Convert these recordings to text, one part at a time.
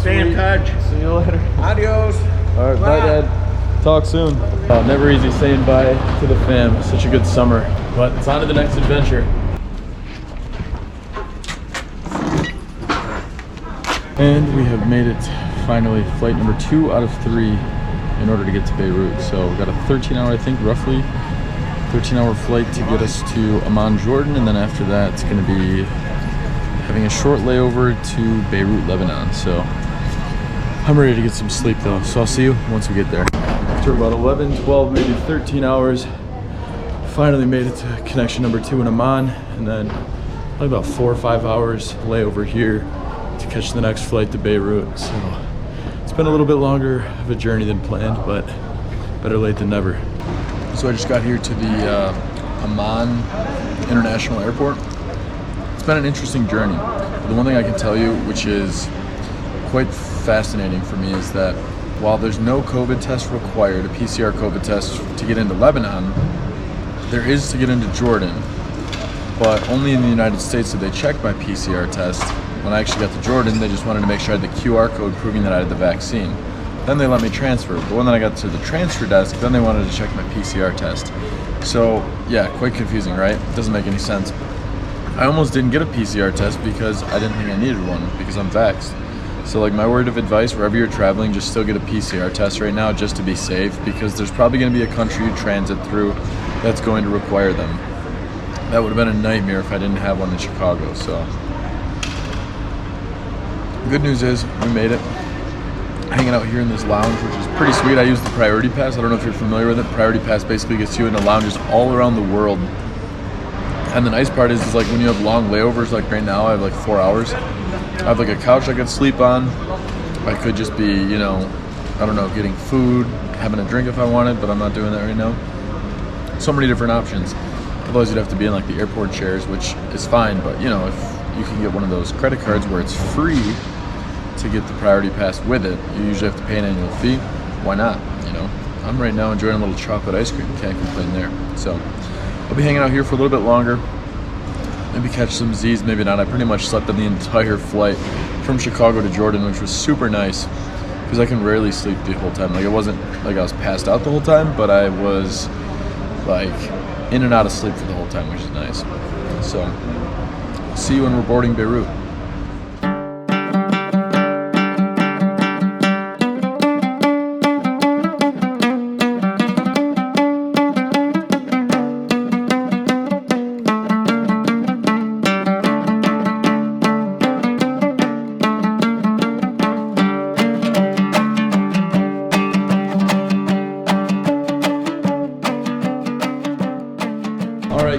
Stay in touch. See you later. Adios. All right, bye, Dad. Talk soon. Never easy saying bye to the fam. Such a good summer, but it's on to the next adventure. And we have made it finally. Flight number 2 out of 3 in order to get to Beirut. So we've got a 13-hour, I think, roughly 13-hour flight to get us to Amman, Jordan, and then after that, it's going to be having a short layover to Beirut, Lebanon. So I'm ready to get some sleep though, so I'll see you once we get there. After about 11, 12, maybe 13 hours, finally made it to connection number 2 in Amman, and then probably about 4 or 5 hours layover here to catch the next flight to Beirut. So it's been a little bit longer of a journey than planned, but better late than never. So I just got here to the Amman International Airport. It's been an interesting journey. The one thing I can tell you, which is quite fascinating for me, is that while there's no COVID test required, a PCR COVID test to get into Lebanon, there is to get into Jordan, but only in the United States did they check my PCR test. When I actually got to Jordan, they just wanted to make sure I had the QR code proving that I had the vaccine. Then they let me transfer, but when I got to the transfer desk, then they wanted to check my PCR test. So yeah, quite confusing, right? It doesn't make any sense. I almost didn't get a PCR test because I didn't think I needed one because I'm vaxxed. So like, my word of advice, wherever you're traveling, just still get a PCR test right now just to be safe, because there's probably going to be a country you transit through that's going to require them. That would have been a nightmare if I didn't have one in Chicago. So good news is we made it. Hanging out here in this lounge, which is pretty sweet. I use the Priority Pass. I don't know if you're familiar with it. Priority Pass basically gets you into lounges all around the world. And the nice part is like when you have long layovers, like right now I have like 4 hours. I have like a couch I could sleep on. I could just be, you know, I don't know, getting food, having a drink if I wanted, but I'm not doing that right now. So many different options. Otherwise you'd have to be in like the airport chairs, which is fine, but you know, if you can get one of those credit cards where it's free to get the Priority Pass with it, you usually have to pay an annual fee. Why not, you know? I'm right now enjoying a little chocolate ice cream, can't complain there. So I'll be hanging out here for a little bit longer. Maybe catch some Z's, maybe not. I pretty much slept on the entire flight from Chicago to Jordan, which was super nice because I can rarely sleep the whole time. Like, it wasn't like I was passed out the whole time, but I was like in and out of sleep for the whole time, which is nice. So see you when we're boarding Beirut.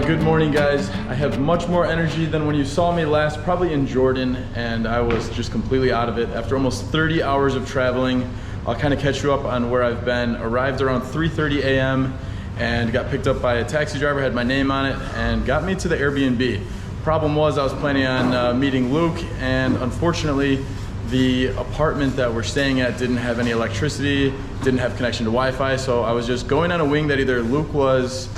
Good morning, guys. I have much more energy than when you saw me last, probably in Jordan, and I was just completely out of it. After almost 30 hours of traveling, I'll kind of catch you up on where I've been. Arrived around 3:30 a.m. and got picked up by a taxi driver, had my name on it, and got me to the Airbnb. Problem was, I was planning on meeting Luke, and unfortunately, the apartment that we're staying at didn't have any electricity, didn't have connection to Wi-Fi, so I was just going on a wing that either Luke was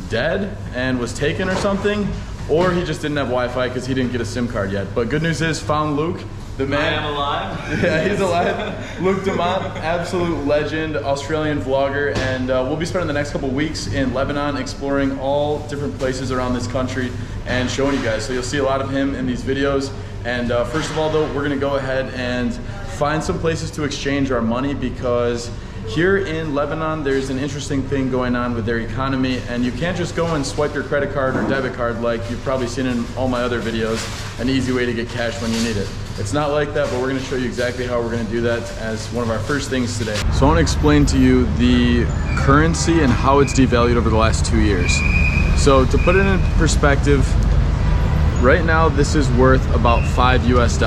dead and was taken or something, or he just didn't have Wi-Fi because he didn't get a SIM card yet. But good news is, found Luke, the man. I am alive. Yeah, he's alive. Luke Dumont, absolute legend, Australian vlogger, and we'll be spending the next couple weeks in Lebanon exploring all different places around this country and showing you guys. So you'll see a lot of him in these videos. And first of all though, we're gonna go ahead and find some places to exchange our money, because here in Lebanon, there's an interesting thing going on with their economy, and you can't just go and swipe your credit card or debit card like you've probably seen in all my other videos, an easy way to get cash when you need it. It's not like that, but we're gonna show you exactly how we're gonna do that as one of our first things today. So I wanna explain to you the currency and how it's devalued over the last 2 years. So to put it in perspective, right now this is worth about $5 US.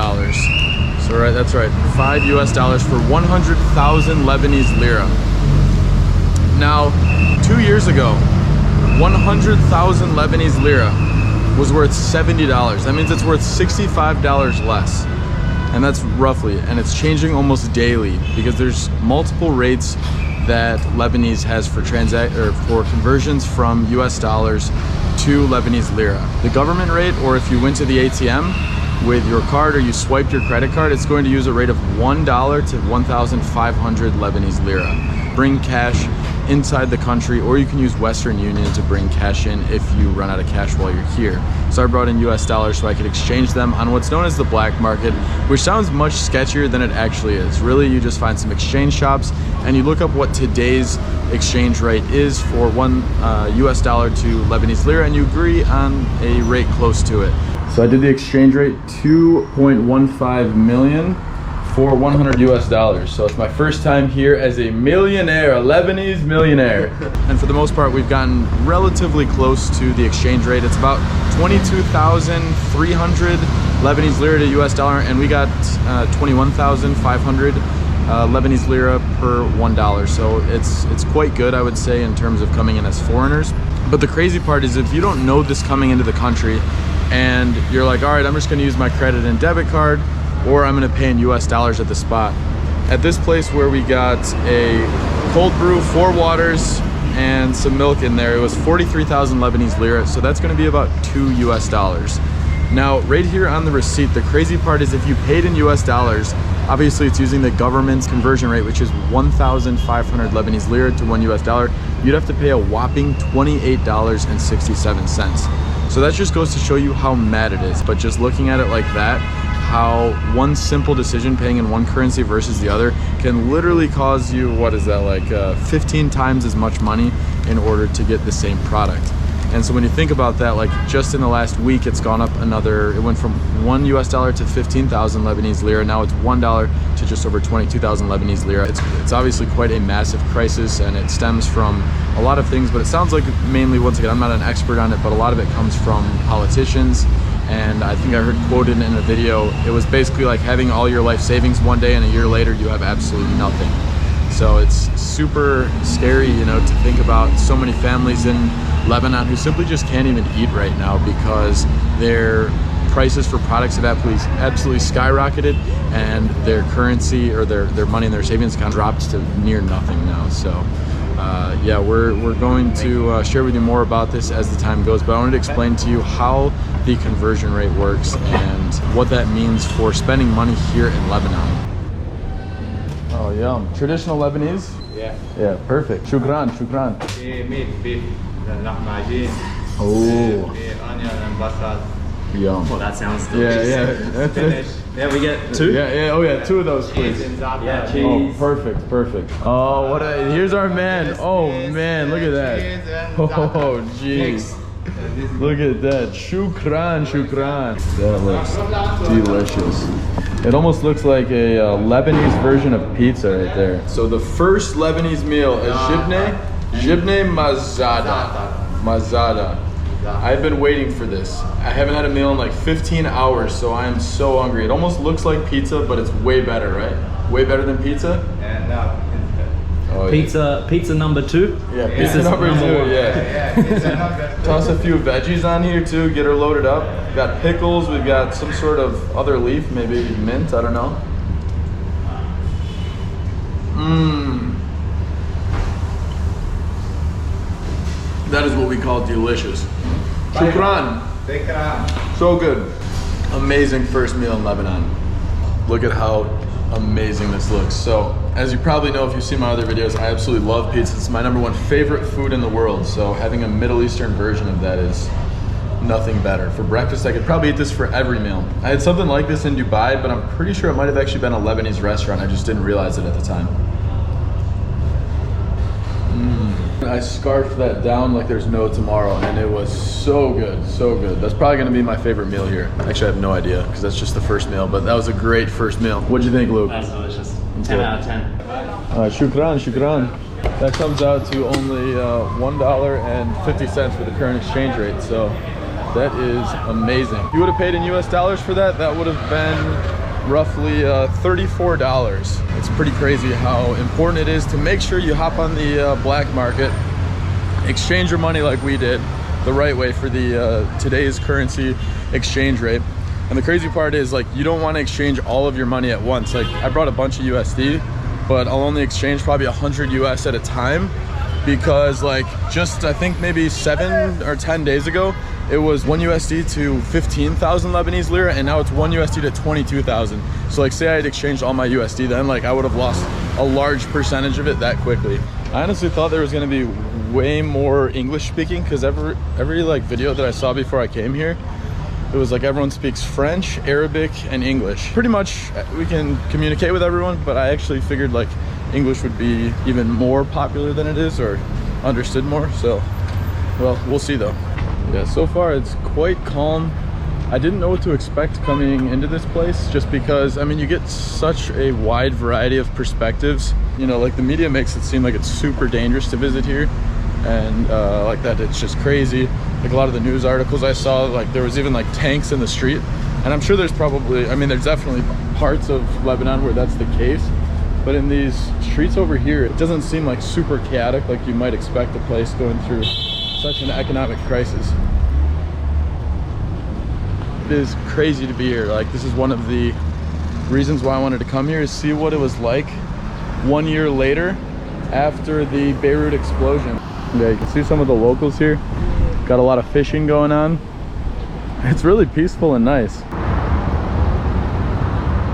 So right, that's right, $5 US for 100,000 Lebanese lira. Now, 2 years ago, 100,000 Lebanese lira was worth $70. That means it's worth $65 less. And that's roughly, and it's changing almost daily because there's multiple rates that Lebanese has for conversions from US dollars to Lebanese lira. The government rate, or if you went to the ATM, with your card or you swiped your credit card, it's going to use a rate of $1 to 1,500 Lebanese lira. Bring cash inside the country, or you can use Western Union to bring cash in if you run out of cash while you're here. So I brought in US dollars so I could exchange them on what's known as the black market, which sounds much sketchier than it actually is. Really, you just find some exchange shops and you look up what today's exchange rate is for one US dollar to Lebanese lira, and you agree on a rate close to it. So I did the exchange rate 2.15 million for 100 US dollars. So it's my first time here as a millionaire, a Lebanese millionaire. And for the most part, we've gotten relatively close to the exchange rate. It's about 22,300 Lebanese lira to US dollar, and we got 21,500 Lebanese lira per $1. So it's quite good, I would say, in terms of coming in as foreigners. But the crazy part is, if you don't know this coming into the country and you're like, all right, I'm just gonna use my credit and debit card, or I'm gonna pay in US dollars at the spot. At this place where we got a cold brew, 4 waters, and some milk in there, it was 43,000 Lebanese lira, so that's gonna be about 2 US dollars. Now, right here on the receipt, the crazy part is if you paid in US dollars, obviously it's using the government's conversion rate, which is 1,500 Lebanese lira to 1 US dollar, you'd have to pay a whopping $28.67. So that just goes to show you how mad it is. But just looking at it like that, how one simple decision paying in one currency versus the other can literally cause you, what is that, like 15 times as much money in order to get the same product. And so when you think about that, like just in the last week, it's gone up another, it went from 1 US dollar to 15,000 Lebanese lira. Now it's $1 to just over 22,000 Lebanese lira. It's obviously quite a massive crisis, and it stems from a lot of things, but it sounds like mainly, once again, I'm not an expert on it, but a lot of it comes from politicians. And I think I heard quoted in a video, it was basically like having all your life savings one day and a year later you have absolutely nothing. So it's super scary, you know, to think about so many families in Lebanon who simply just can't even eat right now because their prices for products have absolutely skyrocketed, and their currency, or their money in their savings account, dropped to near nothing now. So yeah, we're going to share with you more about this as the time goes, but I wanted to explain to you how the conversion rate works and what that means for spending money here in Lebanon. Oh, yum. Traditional Lebanese? Yeah. Yeah, perfect. Shukran, shukran. Meat, beef, lahmacun. Oh. Onion and basil. Yum. Well, that sounds delicious. Yeah. Finish. Yeah, we get 2? Yeah. Oh yeah, 2 of those, please. Yeah, cheese. Oh, perfect. Oh, here's our man. Oh man, look at that. Oh jeez. Look at that. Shukran. That looks delicious. It almost looks like a Lebanese version of pizza right there. So the first Lebanese meal is jibne mazada. I've been waiting for this. I haven't had a meal in like 15 hours, so I am so hungry. It almost looks like pizza, but it's way better, right? Way better than pizza? No. Oh, Pizza number 2? Yeah, pizza number 2, Yeah, pizza number 2. Toss a few veggies on here too, get her loaded up. We've got pickles, we've got some sort of other leaf, maybe mint, I don't know. That is what we call delicious. Shukran. So good. Amazing first meal in Lebanon. Look at how amazing this looks. So, as you probably know if you've seen my other videos, I absolutely love pizza. It's my #1 favorite food in the world. So having a Middle Eastern version of that is nothing better. For breakfast, I could probably eat this for every meal. I had something like this in Dubai, but I'm pretty sure it might have actually been a Lebanese restaurant. I just didn't realize it at the time. I scarfed that down like there's no tomorrow, and it was so good. That's probably gonna be my favorite meal here. Actually, I have no idea, because that's just the first meal, but that was a great first meal. What'd you think, Luke? That's delicious. 10 out of 10. Shukran. That comes out to only $1.50 for the current exchange rate, so that is amazing. If you would have paid in US dollars for that, that would have been roughly $34. It's pretty crazy how important it is to make sure you hop on the black market, exchange your money like we did the right way for the today's currency exchange rate. And the crazy part is, like, you don't want to exchange all of your money at once. Like, I brought a bunch of USD, but I'll only exchange probably 100 US at a time, because like just I think maybe 7 or 10 days ago, it was 1 USD to 15,000 Lebanese lira, and now it's 1 USD to 22,000. So like say I had exchanged all my USD, then like I would have lost a large percentage of it that quickly. I honestly thought there was gonna be way more English speaking, because every like video that I saw before I came here, it was like everyone speaks French, Arabic, and English. Pretty much we can communicate with everyone, but I actually figured like English would be even more popular than it is, or understood more. So, well, we'll see though. Yeah, so far it's quite calm. I didn't know what to expect coming into this place, just because, I mean, you get such a wide variety of perspectives. You know, like the media makes it seem like it's super dangerous to visit here, and like that it's just crazy. Like a lot of the news articles I saw, like there was even like tanks in the street, and I'm sure there's probably, I mean, there's definitely parts of Lebanon where that's the case, but in these streets over here, it doesn't seem like super chaotic like you might expect a place going through such an economic crisis. It is crazy to be here. Like, this is one of the reasons why I wanted to come here, is see what it was like 1 year later after the Beirut explosion. Yeah, you can see some of the locals here. Got a lot of fishing going on. It's really peaceful and nice.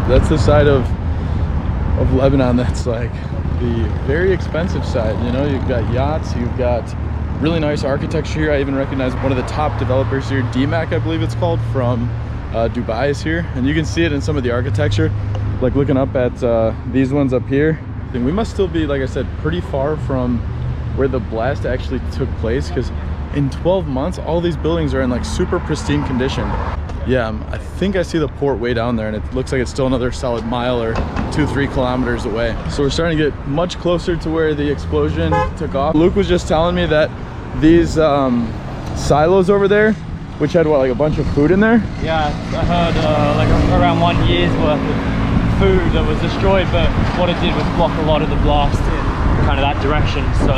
That's the side of Lebanon that's like the very expensive side. You know, you've got yachts, you've got really nice architecture here. I even recognize one of the top developers here, DMAC I believe it's called, from Dubai is here, and you can see it in some of the architecture. Like looking up at these ones up here, I think we must still be, like I said, pretty far from where the blast actually took place, because in 12 months all these buildings are in like super pristine condition. Yeah, I think I see the port way down there, and it looks like it's still another solid mile or 2-3 kilometers away. So we're starting to get much closer to where the explosion took off. Luke was just telling me that these silos over there, which had what, like a bunch of food in there? Yeah, I heard like around 1 year's worth of food that was destroyed, but what it did was block a lot of the blast in kind of that direction. So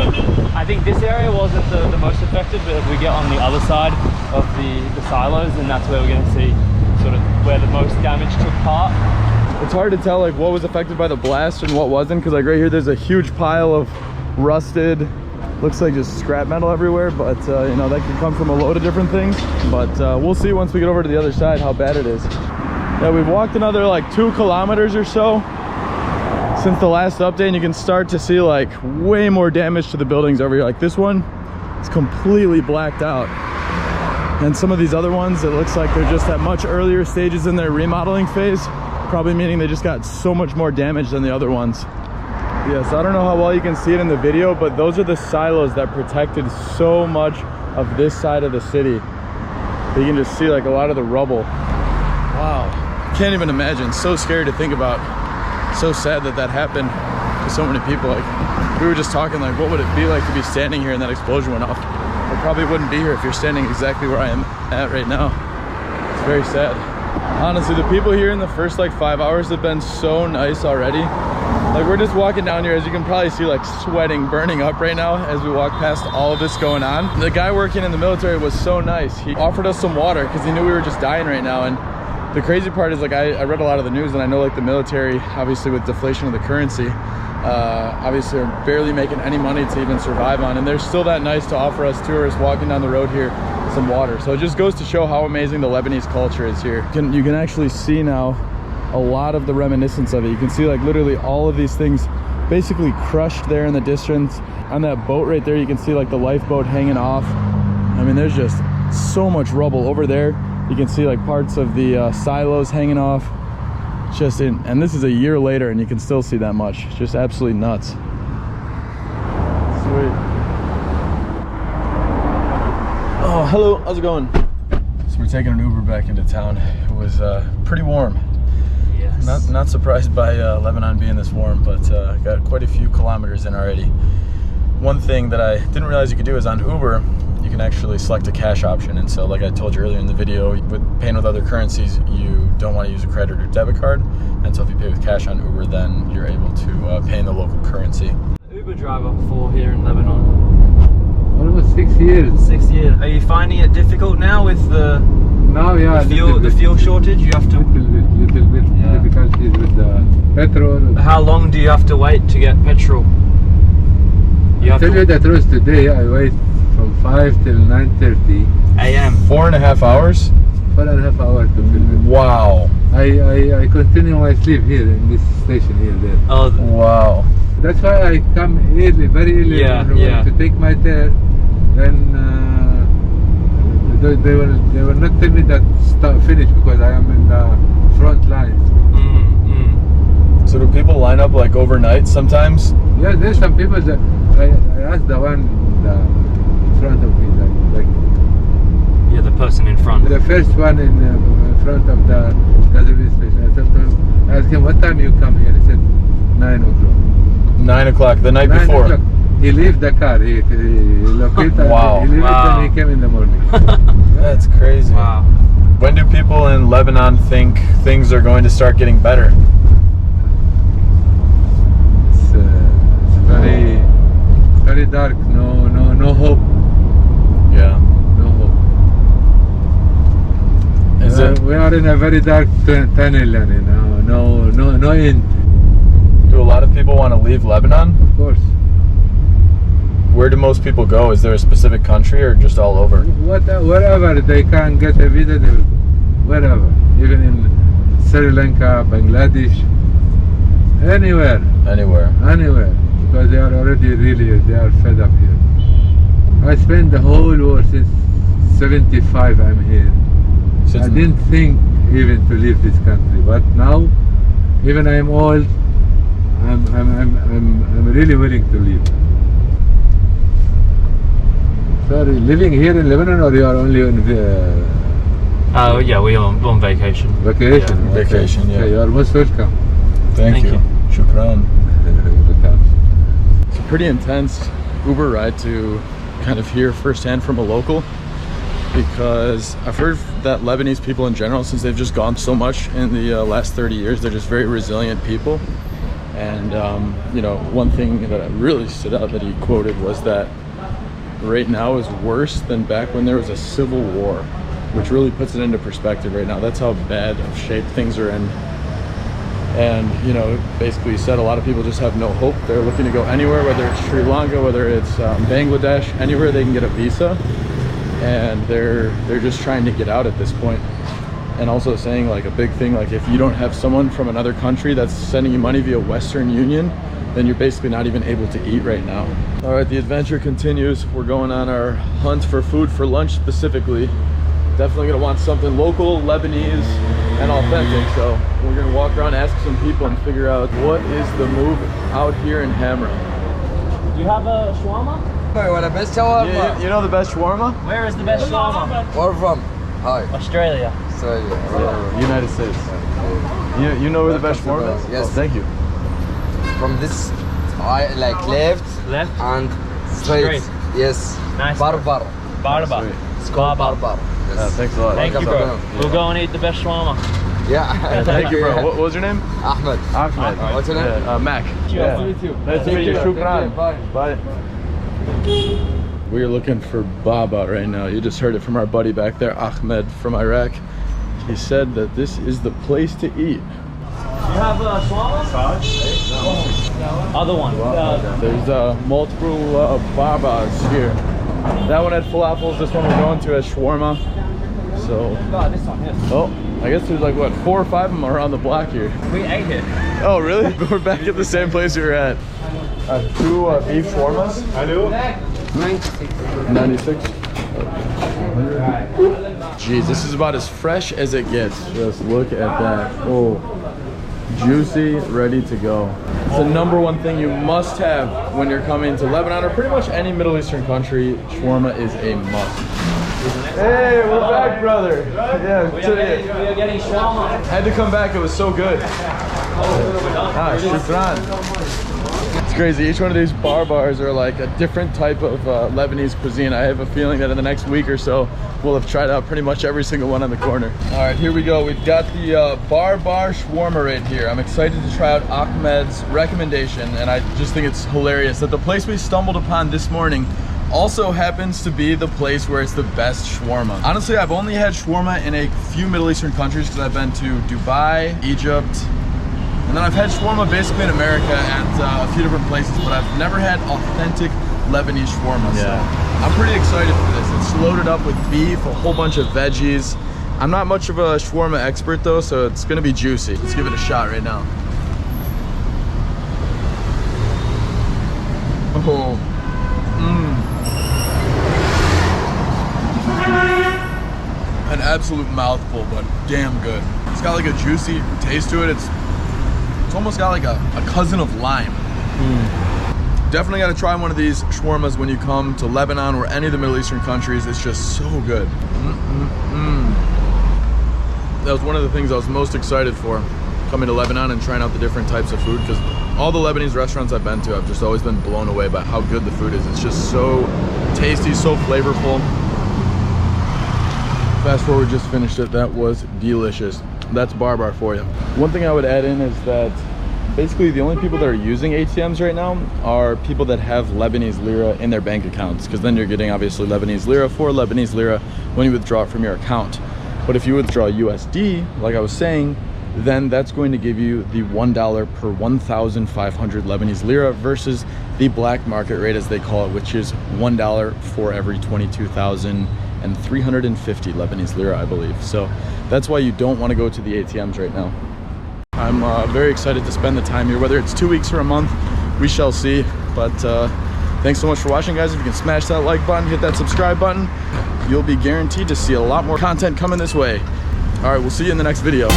I think this area wasn't the most affected, but if we get on the other side of the silos, then that's where we're going to see sort of where the most damage took part. It's hard to tell like what was affected by the blast and what wasn't, because like right here there's a huge pile of rusted, looks like just scrap metal everywhere, but you know, that could come from a load of different things. But we'll see once we get over to the other side how bad it is. Yeah, we've walked another like 2 kilometers or so since the last update, and you can start to see like way more damage to the buildings over here. Like this one is completely blacked out, and some of these other ones, it looks like they're just at much earlier stages in their remodeling phase, probably meaning they just got so much more damage than the other ones. Yeah, so I don't know how well you can see it in the video, but those are the silos that protected so much of this side of the city. You can just see like a lot of the rubble. Wow, can't even imagine. So scary to think about. So sad that that happened to so many people. Like, we were just talking like, what would it be like to be standing here and that explosion went off? I probably wouldn't be here if you're standing exactly where I am at right now. It's very sad. Honestly, the people here in the first like 5 hours have been so nice already. Like, we're just walking down here, as you can probably see, like sweating, burning up right now as we walk past all of this going on. The guy working in the military was so nice. He offered us some water because he knew we were just dying right now. And the crazy part is, like, I read a lot of the news, and I know like the military, obviously with deflation of the currency, obviously are barely making any money to even survive on, and they're still that nice to offer us tourists walking down the road here some water. So it just goes to show how amazing the Lebanese culture is here. You can actually see now a lot of the reminiscence of it. You can see like literally all of these things basically crushed there in the distance. On that boat right there, you can see like the lifeboat hanging off. I mean, there's just so much rubble over there. You can see like parts of the silos hanging off. Just in, and this is a year later, and you can still see that much. It's just absolutely nuts. Sweet. Oh, hello, how's it going? So we're taking an Uber back into town. It was pretty warm. Yes. Not surprised by Lebanon being this warm, but got quite a few kilometers in already. One thing that I didn't realize you could do is on Uber, you can actually select a cash option. And so, like I told you earlier in the video, with paying with other currencies, you don't want to use a credit or debit card. And so if you pay with cash on Uber, then you're able to pay in the local currency. Uber driver before here in Lebanon. Almost 6 years. 6 years. Are you finding it difficult now with the fuel shortage? You have to. Little bit Yeah. difficulties with the petrol. How long do you have to wait to get petrol? You have Tell you to. the truth, today I wait from 5 till 9:30. a.m. 4.5 hours? 4.5 hours to Beirut. Wow. I continue my sleep here in this station here there. Oh, Wow. That's why I come early, very early Yeah, in the morning yeah. to take my test. Then they will not tell me that start finish because I am in the front line. So do people line up like overnight sometimes? Yeah, there's some people that I asked the one in front of me, like yeah, the person in front. the first one in front of the gasoline station. I asked him, what time you come here? He said 9 o'clock. 9 o'clock the night 9 before. o'clock. He left the car. He located. Wow. He left Wow. it and he came in the morning. That's crazy. Wow. When do people in Lebanon think things are going to start getting better? It's very dark. No hope. Yeah. No hope. Is it? We are in a very dark tunnel, and no end. Do a lot of people want to leave Lebanon? Of course. Where do most people go? Is there a specific country or just all over? Wherever they can get a visa, they will go. Wherever, even in Sri Lanka, Bangladesh, anywhere, Anywhere. because they are already they are fed up here. I spent the whole war since '75. I'm here. I didn't think even to leave this country, but now, even I'm old, I'm really willing to leave. Sorry, living here in Lebanon, or you are only on Oh yeah, we're on vacation. vacation? Yeah, vacation, yeah. Okay, you are most welcome. Thank Thank you. you. Shukran. It's a pretty intense Uber ride to kind of hear firsthand from a local, because I've heard that Lebanese people in general, since they've just gone so much in the last 30 years, they're just very resilient people. And you know, one thing that really stood out that he quoted was that right now is worse than back when there was a civil war, which really puts it into perspective right now. That's how bad of shape things are in. And you know, basically he said a lot of people just have no hope. They're looking to go anywhere, whether it's Sri Lanka, whether it's Bangladesh, anywhere they can get a visa, and they're just trying to get out at this point. And also saying, like, a big thing, like, if you don't have someone from another country that's sending you money via Western Union, then you're basically not even able to eat right now. All right, the adventure continues. We're going on our hunt for food for lunch specifically. Definitely gonna want something local, Lebanese, and authentic. So we're gonna walk around, ask some people, and figure out what is the move out here in Hamra. Do you have a shawarma? You know the best shawarma? Where is the best shawarma? Where from? Hi. Australia. United States. You know where the best shawarma is? Yes. Oh, thank you. From this, I like left Left? and straight. Yes. Nice. Barbar. Barba. Sweet. It's called Barbar. barbar. Yeah, Yes. thanks a lot. Thank you, bro. We'll go and eat the best shawarma. Yeah. Thank you, bro. What was your name? Ahmed. Ahmed. What's your name? Mac. Yeah. Nice to meet you. Nice to meet you. Shukran. Bye. We're looking for Baba right now. You just heard it from our buddy back there, Ahmed from Iraq. He said that this is the place to eat. You have a shawarma? Other one. There's multiple Babas here. That one had falafels. This one we're going to has shawarma. So, This one, yes. oh, I guess there's like, what, 4 or 5 of them around the block here. We ate it. Oh, really? We're back at the same place we were at. 2 beef shawarmas. 96. Jeez, this is about as fresh as it gets. Just look at that. Oh, juicy, ready to go. It's the #1 thing you must have when you're coming to Lebanon or pretty much any Middle Eastern country. Shawarma is a must. Hey, we're back, brother. Yeah, We are getting shawarma. had to come back. It was so good. Ah, shukran. It's crazy. Each one of these bars are like a different type of Lebanese cuisine. I have a feeling that in the next week or so, we'll have tried out pretty much every single one on the corner. All right, here we go. We've got the bar shawarma right here. I'm excited to try out Ahmed's recommendation, and I just think it's hilarious that the place we stumbled upon this morning also happens to be the place where it's the best shawarma. Honestly, I've only had shawarma in a few Middle Eastern countries because I've been to Dubai, Egypt, and then I've had shawarma basically in America at a few different places, but I've never had authentic Lebanese shawarma. So I'm pretty excited for this. It's loaded up with beef, a whole bunch of veggies. I'm not much of a shawarma expert though, so it's gonna be juicy. Let's give it a shot right now. Oh, an absolute mouthful, but damn good. It's got like a juicy taste to it. It's almost got like a cousin of lime. Definitely got to try one of these shawarmas when you come to Lebanon or any of the Middle Eastern countries. It's just so good. That was one of the things I was most excited for coming to Lebanon and trying out the different types of food, because all the Lebanese restaurants I've been to, I've just always been blown away by how good the food is. It's just so tasty, so flavorful. Fast forward, just finished it. That was delicious. That's bar for you. One thing I would add in is that basically the only people that are using ATMs right now are people that have Lebanese lira in their bank accounts, because then you're getting obviously Lebanese lira for Lebanese lira when you withdraw it from your account. But if you withdraw USD, like I was saying, then that's going to give you the $1 per 1,500 Lebanese lira versus the black market rate, as they call it, which is $1 for every 22,350 Lebanese lira, I believe. So that's why you don't want to go to the ATMs right now. I'm very excited to spend the time here, whether it's 2 weeks or a month, we shall see. But thanks so much for watching, guys. If you can smash that like button, hit that subscribe button, you'll be guaranteed to see a lot more content coming this way. All right, we'll see you in the next video.